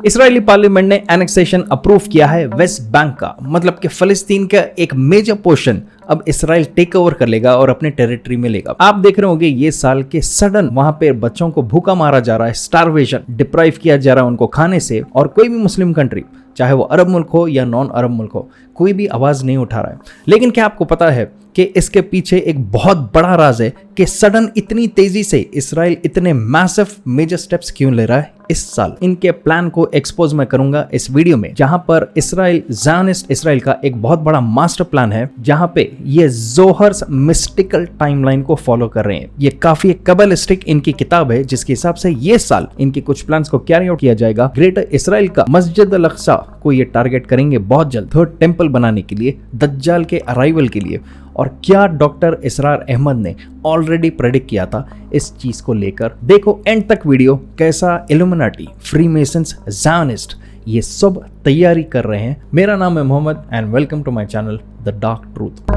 Israeli parliament ने annexation approve किया है वेस्ट बैंक का, मतलब कि फलस्तीन का एक मेजर पोर्शन अब इसराइल टेक ओवर कर लेगा और अपने टेरिटरी में लेगा। आप देख रहे होंगे ये साल के सडन वहां पे बच्चों को भूखा मारा जा रहा है, स्टारवेशन, डिप्राइव किया जा रहा है उनको खाने से, और कोई भी मुस्लिम कंट्री, चाहे वो अरब मुल्क हो या नॉन अरब मुल्क हो, कोई भी आवाज नहीं उठा रहा है। लेकिन क्या आपको पता है कि इसके पीछे एक बहुत बड़ा राज है कि सडन इतनी तेजी से इसराइल इतने मैसिव मेजर स्टेप्स क्यों ले रहा है इस साल? इनके प्लान को एक्सपोज मैं करूंगा इस वीडियो में, जहां पर इसराइल ज़ायनिस्ट इसराइल का एक बहुत बड़ा मास्टर प्लान है, जहां पे ये जोहर्स मिस्टिकल टाइमलाइन को फॉलो कर रहे हैं। ये काफी कबलिस्टिक इनकी किताब है, जिसके हिसाब से ये साल इनके कुछ प्लान्स को कैरी आउट किया जाएगा। ग्रेटर इसराइल का मस्जिद अल अक्सा को ये टारगेट करेंगे बहुत जल्द, थर्ड टेंपल बनाने के लिए, दज्जाल के अराइवल के लिए। और क्या डॉक्टर इसरार अहमद ने ऑलरेडी प्रेडिक्ट किया था इस चीज को लेकर? देखो एंड तक वीडियो, कैसा इल्यूमिनाटी, फ्रीमेसन्स, ज़ायनिस्ट ये सब तैयारी कर रहे हैं। मेरा नाम है Mohammad and welcome to my channel the dark truth.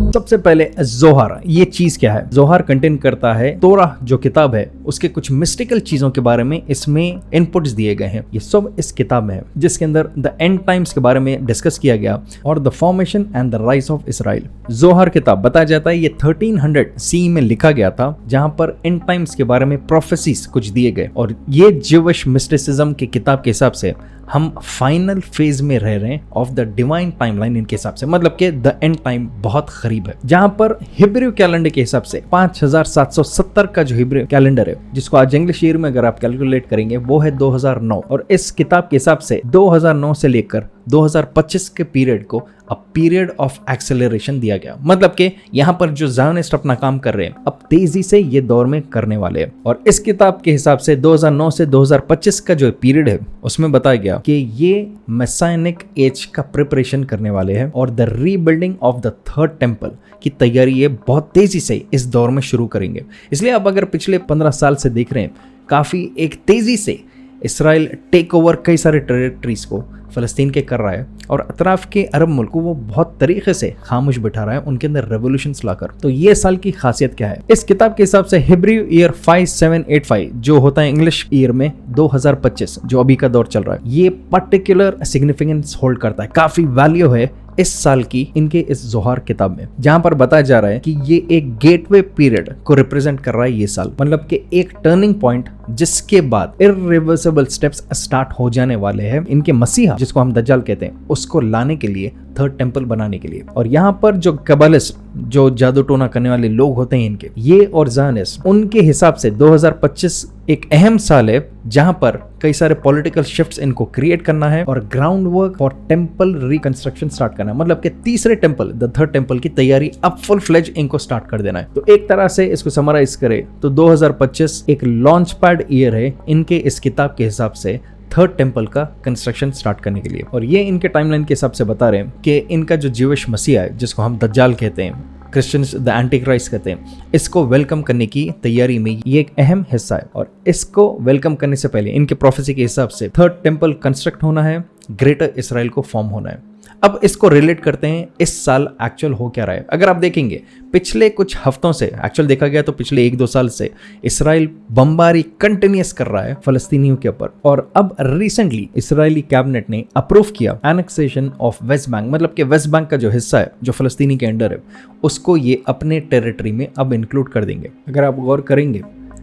सबसे पहले जोहर, ये चीज क्या है? जोहर कंटेन करता है तोरा जो किताब है, उसके कुछ मिस्टिकल चीजों के बारे में इसमें इनपुट्स दिए गए हैं। ये सब इस किताब में है, जिसके अंदर द एंड टाइम्स के बारे में डिस्कस किया गया और the formation and the rise of Israel. Zohar किताब बताया जाता है ये 1300 सी में लिखा गया था, जहां पर एंड टाइम्स के बारे में प्रोफेसीज कुछ दिए गए। और ये ज्यूइश मिस्टिसिज्म की किताब के हिसाब से हम फाइनल फेज में रह रहे हैं ऑफ द डिवाइन टाइमलाइन इनके हिसाब से, मतलब कि द एंड टाइम बहुत करीब है। जहां पर हिब्रू कैलेंडर के हिसाब से 5770 का जो हिब्रू कैलेंडर है, जिसको आज इंग्लिश ईयर में अगर आप कैलकुलेट करेंगे वो है 2009, और इस किताब के हिसाब से 2009 से लेकर 2025 के पीरियड को अ पीरियड ऑफ एक्सेलरेशन दिया गया। मतलब कि यहाँ पर जो ज़ायनिस्ट अपना काम कर रहे हैं अब तेजी से ये दौर में करने वाले हैं। और इस किताब के हिसाब से 2009 से 2025 का जो पीरियड है उसमें बताया गया कि ये मेसानिक एज का प्रिपरेशन करने वाले हैं और the rebuilding of the third temple की तैयारी ये बहुत तेजी से इस दौर में शुरू करेंगे। इसलिए अब अगर पिछले 15 साल से देख रहे हैं, काफी एक तेजी से इसराइल टेक ओवर कई सारे टेरिटरीज को फलस्तीन के कर रहा है, और अतराफ के अरब मुल्क को वो बहुत तरीके से खामोश बिठा रहा है उनके अंदर रेवोल्यूशंस लाकर। तो ये साल की खासियत क्या है? इस किताब के हिसाब से हिब्रू ईयर 5785 जो होता है इंग्लिश ईयर में 2025, जो अभी का दौर चल रहा है, ये पर्टिकुलर सिग्निफिकेंस होल्ड करता है, काफी वैल्यू है इस साल की इनके इस जोहर किताब में, जहां पर बताया जा रहा है कि ये एक गेटवे पीरियड को रिप्रेजेंट कर रहा है ये साल, मतलब कि एक टर्निंग पॉइंट जिसके बाद इररिवर्सिबल स्टेप्स स्टार्ट हो जाने वाले हैं इनके मसीहा, जिसको हम दज्जाल कहते हैं, उसको लाने के लिए, थर्ड टेंपल बनाने के लिए। और यहाँ पर जो कबालिस्ट, जो जादू टोना करने वाले लोग होते हैं इनके, ये और ज़ायनिस्ट, उनके हिसाब से 2025 एक अहम साल है जहां पर कई सारे पॉलिटिकल शिफ्ट्स इनको क्रिएट करना है और ground work for temple reconstruction start करना है। मतलब कि तीसरे टेंपल, द थर्ड टेंपल की तैयारी अब फुल फ्लेज इनको स्टार्ट कर देना है। तो एक तरह से इसको समराइज करें तो 2025 एक लॉन्च पैड ईयर है इनके इस किताब के हिसाब से थर्ड टेंपल का कंस्ट्रक्शन स्टार्ट करने के लिए। और ये इनके टाइमलाइन के हिसाब से बता रहे हैं कि इनका जो ज्यूइश मसीहा है, जिसको हम दज्जाल कहते हैं, क्रिश्चियंस द एंटीक्राइस्ट कहते हैं, इसको वेलकम करने की तैयारी में ये एक अहम हिस्सा है। और इसको वेलकम करने से पहले इनके प्रोफेसी के हिसाब से थर्ड टेंपल कंस्ट्रक्ट होना है, ग्रेटर इसराइल को फॉर्म होना है। अब इसको रिलेट करते हैं इस साल एक्चुअल हो क्या रहा है। अगर आप देखेंगे पिछले कुछ हफ्तों से एक्चुअल देखा गया तो पिछले 1-2 साल से इसराइल बमबारी कंटिन्यूस कर रहा है फलस्तीनियों के ऊपर। और अब रिसेंटली इसराइली कैबिनेट ने अप्रूव किया एनेक्सेशन ऑफ वेस्ट बैंक, मतलब कि वेस्ट बैंक का जो हिस्सा है जो फलस्तीनी के अंडर है, उसको ये अपने टेरिटरी में अब इंक्लूड कर देंगे। अगर आप गौर करेंगे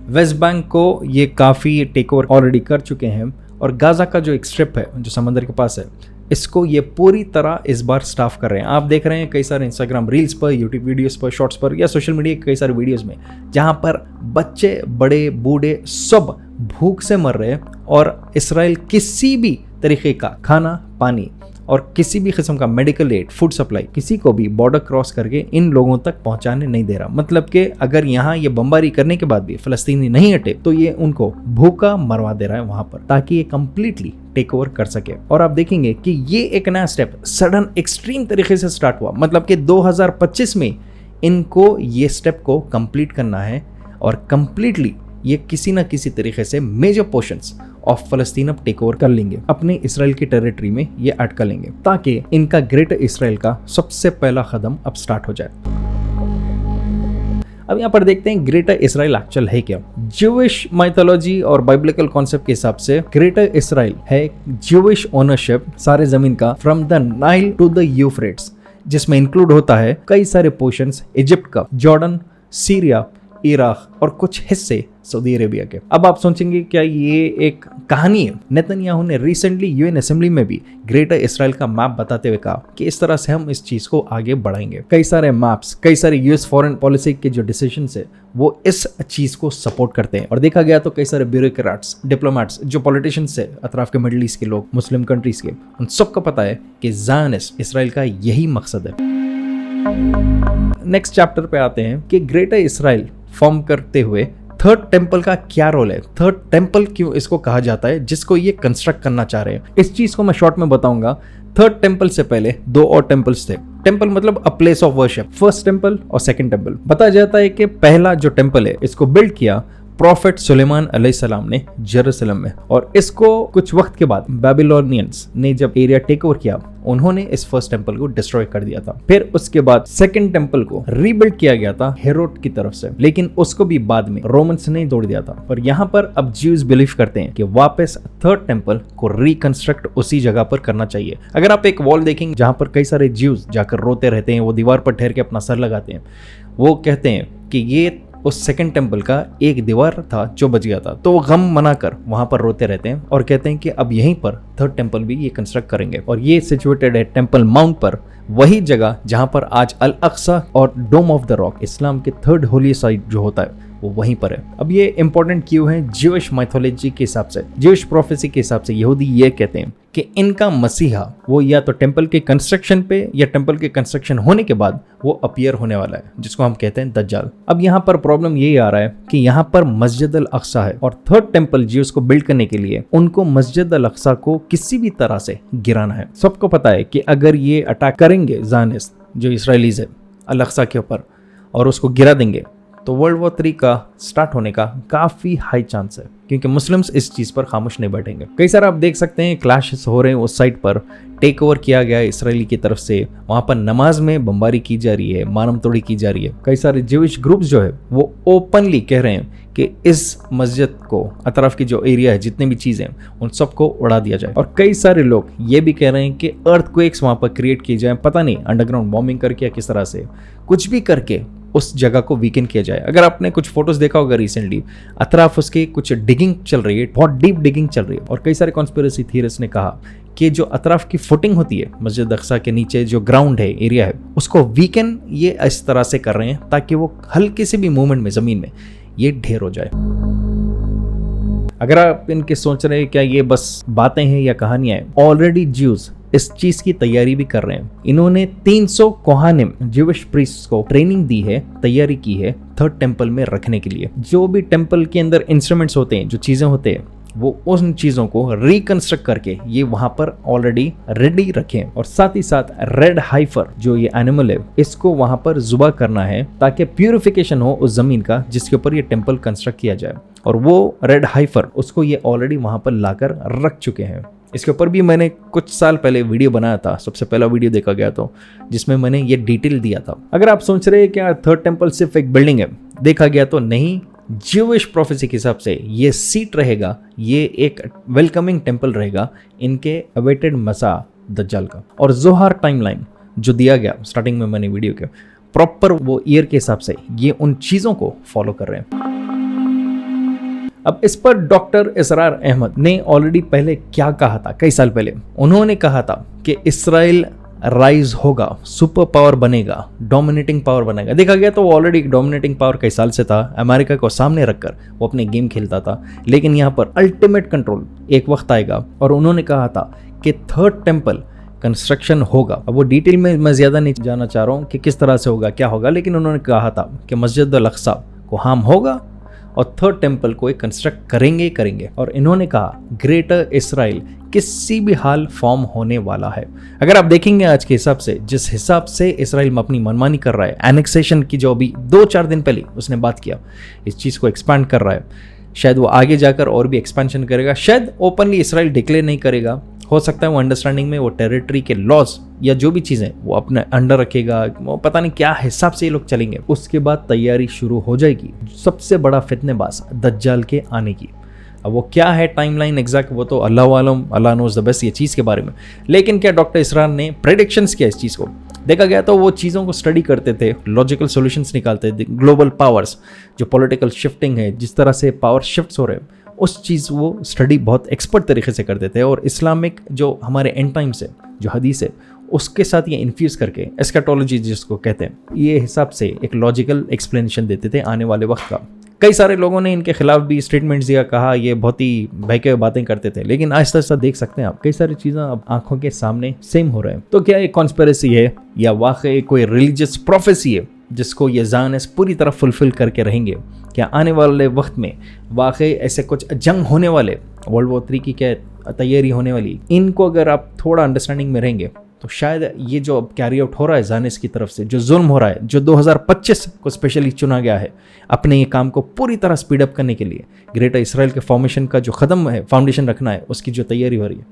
वेस्ट बैंक को ये काफ़ी टेक ओवर ऑलरेडी कर चुके हैं, और गाजा का जो एक स्ट्रिप है जो समंदर के पास है, इसको ये पूरी तरह इस बार स्टाफ कर रहे हैं। आप देख रहे हैं कई सारे इंस्टाग्राम रील्स पर, यूट्यूब वीडियोस पर, शॉर्ट्स पर या सोशल मीडिया के कई सारे वीडियोस में, जहां पर बच्चे, बड़े, बूढ़े सब भूख से मर रहे हैं, और इसराइल किसी भी तरीके का खाना, पानी और किसी भी किस्म का मेडिकल एड, फूड सप्लाई किसी को भी बॉर्डर क्रॉस करके इन लोगों तक पहुंचाने नहीं दे रहा। मतलब कि अगर यहाँ ये बमबारी करने के बाद भी फलस्तीनी नहीं हटे तो ये उनको भूखा मरवा दे रहा है वहां पर, ताकि ये कंप्लीटली टेक ओवर कर सके। और आप देखेंगे कि ये एक नया स्टेप सडन एक्सट्रीम तरीके से स्टार्ट हुआ, मतलब कि 2025 में इनको ये स्टेप को कंप्लीट करना है, और कंप्लीटली ये किसी ना किसी तरीके से मेजर पोर्शंस ऑफ फलस्तीन अब टेक ओवर कर लेंगे, अपने इसराइल की टेरिटरी में ये अटका लेंगे, ताकि इनका ग्रेटर इसराइल का सबसे पहला कदम अब स्टार्ट हो जाए। अब यहाँ पर देखते हैं ग्रेटर इसराइल एक्चुअल है क्या। ज्यूइश माइथोलॉजी और बाइबलिकल कॉन्सेप्ट के हिसाब से ग्रेटर इसराइल है ज्यूइश ओनरशिप सारे जमीन का from the Nile to the Euphrates, जिसमें इंक्लूड होता है कई सारे पोर्शंस इजिप्ट का, जॉर्डन, सीरिया, इराक और कुछ हिस्से सऊदी अरेबिया के। अब आप सोचेंगे क्या ये एक कहानी है? नेतन्याहू ने रिसेंटली यूएन असेंबली में भी ग्रेटर इसराइल का मैप बताते हुए कहा कि इस तरह से हम इस चीज को आगे बढ़ाएंगे। कई सारे मैप्स, कई सारे यूएस फॉरेन पॉलिसी के जो डिसीजंस है वो इस चीज को सपोर्ट करते हैं। और देखा गया तो कई सारे ब्यूरोक्रेट्स, डिप्लोमेट्स, जो पॉलिटिशियंस है अतराफ के मिडिल ईस्ट के लोग, मुस्लिम कंट्रीज के, उन सबको पता है कि ज़ायनिस्ट इसराइल का यही मकसद है। नेक्स्ट चैप्टर पे आते हैं कि ग्रेटर इसराइल फॉर्म करते हुए थर्ड टेंपल का क्या रोल है। थर्ड टेंपल क्यों इसको कहा जाता है जिसको ये कंस्ट्रक्ट करना चाह रहे हैं, इस चीज को मैं शॉर्ट में बताऊंगा। थर्ड टेंपल से पहले दो और टेंपल्स थे। टेंपल मतलब a place of worship, first temple और सेकंड टेंपल। बताया जाता है कि पहला जो टेंपल है इसको बिल्ड किया प्रॉफिट सुलेमान अलैहिस्सलाम ने जेरूसलम में, और इसको कुछ वक्त के बाद बेबीलोनियंस ने जब एरिया टेक ओवर किया उन्होंने इस फर्स्ट टेंपल को डिस्ट्रॉय कर दिया था। फिर उसके बाद सेकंड टेंपल को रीबिल्ड किया गया था हेरोड की तरफ से, लेकिन उसको भी बाद में रोमन्स ने तोड़ दिया था। और यहाँ पर अब ज्यूज बिलीव करते हैं कि वापस थर्ड टेंपल को रिकंस्ट्रक्ट उसी जगह पर करना चाहिए। अगर आप एक वॉल देखेंगे जहां पर कई सारे ज्यूज जाकर रोते रहते हैं, वो दीवार पर ठहर के अपना सर लगाते हैं, वो कहते हैं कि ये उस सेकंड टेंपल का एक दीवार था जो बच गया था, तो वो गम मनाकर वहां पर रोते रहते हैं और कहते हैं कि अब यहीं पर थर्ड टेंपल भी ये कंस्ट्रक्ट करेंगे। और ये सिचुएटेड है टेंपल माउंट पर, वही जगह जहां पर आज अल अक्सा और डोम ऑफ द रॉक, इस्लाम के थर्ड होली साइट जो होता है वो वहीं पर है। अब ये इंपॉर्टेंट क्यों है? ज्यूइश माइथोलॉजी के हिसाब से, ज्यूइश प्रोफेसी के हिसाब से यहूदी ये कहते हैं कि इनका मसीहा वो या तो टेंपल के कंस्ट्रक्शन पे या टेंपल के कंस्ट्रक्शन होने के बाद वो अपीयर होने वाला है, जिसको हम कहते हैं दज्जाल। अब यहाँ पर प्रॉब्लम यही आ रहा है कि यहाँ पर मस्जिद अल अक्सा है और थर्ड टेंपल ज्यूस को बिल्ड करने के लिए उनको मस्जिद अल अक्सा को किसी भी तरह से गिराना है। सबको पता है कि अगर ये अटैक करेंगे ज़ायनिस्ट जो इसराइलीज है अल अक्सा के ऊपर और उसको गिरा देंगे तो वर्ल्ड वॉर 3 का स्टार्ट होने का काफ़ी हाई चांस है, क्योंकि मुस्लिम्स इस चीज़ पर खामोश नहीं बैठेंगे। कई सारे आप देख सकते हैं क्लैशेस हो रहे हैं उस साइड पर, टेक ओवर किया गया है इसराइली की तरफ से, वहाँ पर नमाज में बमबारी की जा रही है, मानव तोड़ी की जा रही है। कई सारे ज्यूइश ग्रुप्स जो है वो ओपनली कह रहे हैं कि इस मस्जिद को, अतराफ की जो एरिया है, जितने भी चीज़ें उन सबको उड़ा दिया जाए। और कई सारे लोग ये भी कह रहे हैं कि अर्थक्वेक्स वहाँ पर क्रिएट की जाए, पता नहीं अंडरग्राउंड बॉम्बिंग करके या किस तरह से, कुछ भी करके उस जगह को वीकेंड किया जाए। अगर आपने कुछ फोटोज देखा होगा रिसेंटली, अतराफ उसके कुछ डिगिंग चल रही है, बहुत डीप डिगिंग चल रही है। और कई सारे कॉन्स्पिरेसी थियरिस्ट ने कहा कि जो अतराफ की फुटिंग होती है मस्जिद अक्सा के नीचे जो ग्राउंड है, एरिया है, उसको वीकेंड ये इस तरह से कर रहे हैं ताकि वो हल्के से भी मूवमेंट में जमीन में ये ढेर हो जाए। अगर आप इनके सोच रहे हैं क्या ये बस बातें हैं या कहानियां हैं, ऑलरेडी ज्यूज इस चीज की तैयारी भी कर रहे हैं। इन्होंने 300 कोहानिम ज्यूइश प्रीस्ट्स को ट्रेनिंग दी है, तैयारी की है थर्ड टेंपल में रखने के लिए। जो भी टेंपल के अंदर इंस्ट्रूमेंट्स होते हैं, जो चीजें होते हैं, वो उन चीजों को रिकंस्ट्रक्ट करके ये वहां पर ऑलरेडी रेडी रखें। और साथ ही साथ रेड हाइफर जो ये एनिमल है, इसको वहां पर जुबा करना है ताकि प्यूरिफिकेशन हो उस जमीन का जिसके ऊपर ये टेंपल कंस्ट्रक्ट किया जाए। और वो रेड हाइफर उसको ये ऑलरेडी वहां पर लाकर रख चुके हैं। इसके ऊपर भी मैंने कुछ साल पहले वीडियो बनाया था, सबसे पहला वीडियो देखा गया तो, जिसमें मैंने ये डिटेल दिया था। अगर आप सोच रहे हैं क्या थर्ड टेंपल सिर्फ एक बिल्डिंग है, देखा गया तो नहीं। ज्यूइश प्रोफेसी के हिसाब से ये सीट रहेगा, ये एक वेलकमिंग टेंपल रहेगा इनके अवेटेड मसा दज्जाल का। और जोहार टाइमलाइन जो दिया गया स्टार्टिंग में मैंने वीडियो के, प्रॉपर वो ईयर के हिसाब से ये उन चीज़ों को फॉलो कर रहे हैं। अब इस पर डॉक्टर इसरार अहमद ने ऑलरेडी पहले क्या कहा था, कई साल पहले उन्होंने कहा था कि इसराइल राइज होगा, सुपर पावर बनेगा, डोमिनेटिंग पावर बनेगा। देखा गया तो वो ऑलरेडी डोमिनेटिंग पावर कई साल से था, अमेरिका को सामने रखकर वो अपने गेम खेलता था। लेकिन यहाँ पर अल्टीमेट कंट्रोल एक वक्त आएगा। और उन्होंने कहा था कि थर्ड टेंपल कंस्ट्रक्शन होगा। अब वो डिटेल में मैं ज़्यादा नहीं जाना चाह रहा हूँ कि किस तरह से होगा, क्या होगा, लेकिन उन्होंने कहा था कि मस्जिद अल अक्सा को हार्म होगा और थर्ड टेंपल को एक कंस्ट्रक्ट करेंगे। और इन्होंने कहा ग्रेटर इसराइल किसी भी हाल फॉर्म होने वाला है। अगर आप देखेंगे आज के हिसाब से, जिस हिसाब से इसराइल में अपनी मनमानी कर रहा है, एनेक्सेशन की जो अभी 2-4 दिन पहले उसने बात किया, इस चीज़ को एक्सपांड कर रहा है, शायद वो आगे जाकर और भी एक्सपेंशन करेगा। शायद ओपनली इसराइल डिक्लेयर नहीं करेगा, हो सकता है वो अंडरस्टैंडिंग में वो टेरिटरी के लॉज या जो भी चीज़ें वो अपने अंडर रखेगा, वो पता नहीं क्या हिसाब से ये लोग चलेंगे। उसके बाद तैयारी शुरू हो जाएगी सबसे बड़ा फितनेबाज दज्जाल के आने की। अब वो क्या है टाइमलाइन एग्जैक्ट, वो तो अल्लाह वालम, अल्लाह नोज द बेस्ट ये चीज़ के बारे में। लेकिन क्या डॉक्टर इसरार ने प्रेडिक्शंस किया इस चीज़ को? देखा गया तो वो चीज़ों को स्टडी करते थे, लॉजिकल सॉल्यूशंस निकालते थे। ग्लोबल पावर्स, जो पॉलिटिकल शिफ्टिंग है, जिस तरह से पावर शिफ्ट्स हो रहे हैं, उस चीज़ वो स्टडी बहुत एक्सपर्ट तरीके से करते थे। और इस्लामिक जो हमारे एंड टाइम्स है, जो हदीस है, उसके साथ ये इन्फ्यूज़ करके एस्केटोलॉजी जिसको कहते हैं, ये हिसाब से एक लॉजिकल एक्सप्लेनेशन देते थे आने वाले वक्त का। कई सारे लोगों ने इनके खिलाफ भी स्टेटमेंट्स दिया, कहा ये बहुत ही बहके हुए बातें करते थे, लेकिन आहिस्ता आहिस्ता देख सकते हैं आप कई सारी चीज़ें अब आंखों के सामने सेम हो रहे हैं। तो क्या ये कॉन्स्पिरेसी है या वाकई कोई रिलीजियस प्रोफेसी है जिसको ये ज़ायनिस्ट पूरी तरह फुलफिल करके रहेंगे? क्या आने वाले वक्त में वाकई ऐसे कुछ जंग होने वाले, वर्ल्ड वॉर 3 की क्या तैयारी होने वाली, इनको अगर आप थोड़ा अंडरस्टैंडिंग में रहेंगे तो शायद ये जो अब कैरी आउट हो रहा है ज़ायनिस्ट की तरफ से, जो जुल्म हो रहा है, जो 2025 को स्पेशली चुना गया है अपने ये काम को पूरी तरह स्पीड अप करने के लिए, ग्रेटर इसराइल के फॉर्मेशन का जो ख़त्म है, फाउंडेशन रखना है, उसकी जो तैयारी हो रही है,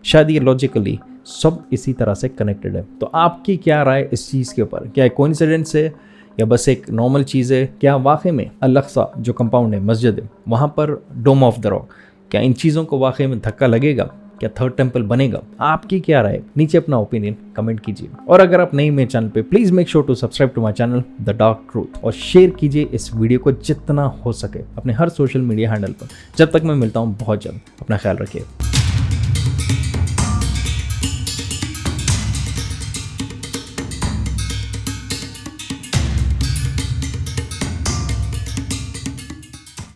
शायद ये लॉजिकली सब इसी तरह से कनेक्टेड है। तो आपकी क्या राय इस चीज़ के ऊपर? क्या कोइंसिडेंस है या बस एक नॉर्मल चीज़ है? क्या वाकई में अल-अक़सा जो कंपाउंड है, मस्जिद है, वहाँ पर डोम ऑफ द रॉक, क्या इन चीज़ों को वाकई में धक्का लगेगा? क्या थर्ड टेम्पल बनेगा? आपकी क्या राय? नीचे अपना ओपिनियन कमेंट कीजिए। और अगर आप नए मेरे चैनल पे, please make sure to subscribe to my channel the dark truth, और शेयर कीजिए इस वीडियो को जितना हो सके अपने हर सोशल मीडिया हैंडल पर। जब तक मैं मिलता हूँ बहुत जल्द, अपना ख्याल रखिए।